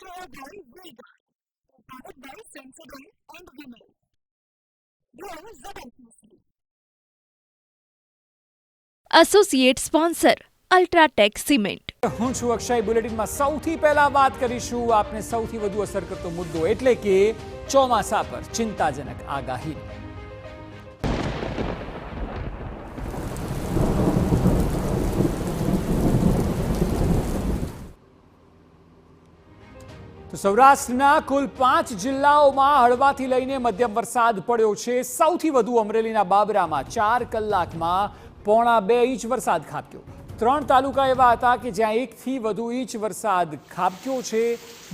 Brought to you by Vega, powered by Sensodyne and Vinyl. Grow ZFC. Associate sponsor UltraTech cement. હું છું અક્ષય. બુલેટિનમાં સૌથી પહેલા વાત કરીશું આપને સૌથી વધુ અસર કરતો મુદ્દો એટલે કે ચોમાસા પર ચિંતાજનક આગાહી. તો સૌરાષ્ટ્રના કુલ 5 જિલ્લાઓમાં હળવાથી લઈને મધ્યમ વરસાદ પડ્યો છે. સૌથી વધુ અમરેલીના બાબરામાં 4 કલાકમાં 1.5 ઇંચ વરસાદ ખાબક્યો. 3 તાલુકા એવા હતા કે જ્યાં 1 થી વધુ ઇંચ વરસાદ ખાબક્યો છે.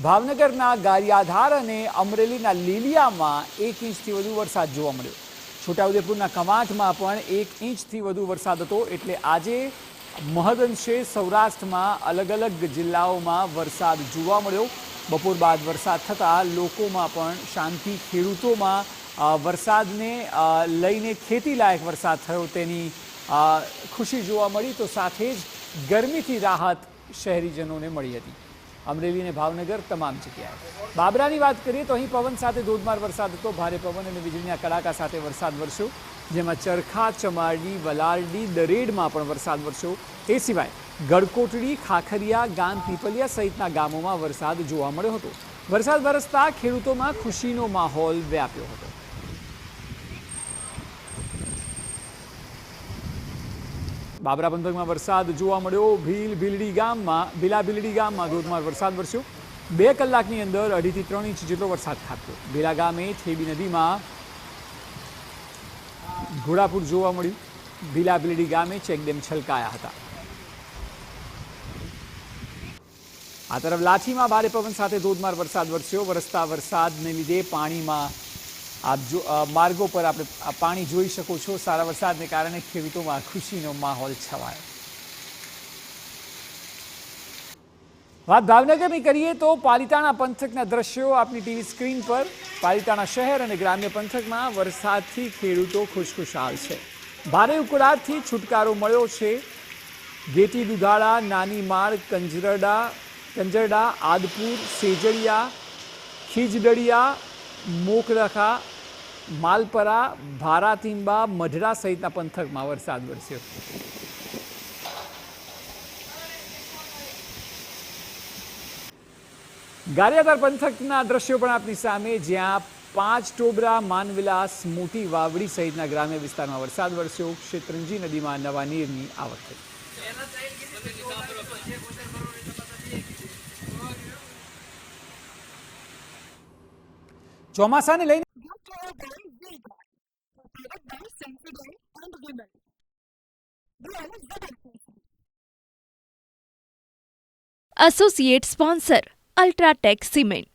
ભાવનગરના ગારિયાધાર અને અમરેલીના લીલિયામાં 1 ઇંચથી વધુ વરસાદ જોવા મળ્યો. છોટાઉદેપુરના કવાંટમાં પણ 1 ઇંચથી વધુ વરસાદ હતો. એટલે આજે મહદઅંશે સૌરાષ્ટ્રમાં અલગ અલગ જિલ્લાઓમાં વરસાદ જોવા મળ્યો. બપોર બાદ વરસાદ થતાં લોકોમાં પણ શાંતિ, ખેડૂતોમાં વરસાદને લઈને ખેતીલાયક વરસાદ થયો તેની ખુશી જોવા મળી. તો સાથે જ ગરમીથી રાહત શહેરીજનોને મળી હતી. અમરેલી અને ભાવનગર તમામ જગ્યાએ. બાબરાની વાત કરીએ તો અહીં પવન સાથે ધોધમાર વરસાદ હતો. ભારે પવન અને વીજળીના કડાકા સાથે વરસાદ વરસ્યો, જેમાં ચરખા, ચમારડી, વલારડી, દરેડમાં પણ વરસાદ વરસ્યો. એ સિવાય ગડકોટડી, ખાખરિયા, ગામ પીપલિયા સહિતના ગામોમાં વરસાદ જોવા મળ્યો હતો. વરસાદ વરસતા ખેડૂતોમાં ખુશીનો માહોલ વ્યાપ્યો હતો. બાબરા પંથકમાં વરસાદ જોવા મળ્યો. ભીલાબીલડી ગામમાં ધોધમાર વરસાદ વરસ્યો. 2 કલાકની અંદર 2.5 થી 3 ઇંચ જેટલો વરસાદ ખાબક્યો. ભીલા ગામે થેબી નદીમાં ઘોડાપુર જોવા મળ્યું. ભીલાબીલડી ગામે ચેકડેમ છલકાયા હતા. આ તરફ લાઠીમાં ભારે પવન સાથે ધોધમાર વરસાદ વરસ્યો. વરસતા વરસાદને લીધે પાણીમાં માર્ગો પર આપણે પાણી જોઈ શકો છો. સારા વરસાદને કારણે ખેડૂતોમાં ખુશીનો માહોલ છવાયો. વાત ભાવનગરની કરીએ તો પાલિતાણા પંથકના દ્રશ્યો આપની ટીવી સ્ક્રીન પર. પાલિતાણા શહેર અને ગ્રામ્ય પંથકમાં વરસાદથી ખેડૂતો ખુશખુશાલ છે. ભારે ઉકળાટથી છુટકારો મળ્યો છે. ગેટી, દુધાળા, નાની માળ, કંજરડા, આદપુર, સેજડિયા, ખીજડડિયા, મોકરખા, માલપરા, ભારાતીંબા, મઢડા સહિતના પંથકમાં વરસાદ વરસ્યો. ગારિયાધાર પંથકના દ્રશ્યો પણ આપની સામે, જ્યાં 5 ટોબરા, માનવિલાસ, મોટી વાવડી સહિતના ગ્રામ્ય વિસ્તારમાં વરસાદ વરસ્યો. શેત્રુંજી નદીમાં નવા નીરની આવક થઈ. ચોમાસાને લઈને Brought to you by Vega, powered by Sensodyne and Vinyl. Grow ZFC. Associate sponsor UltraTech cement.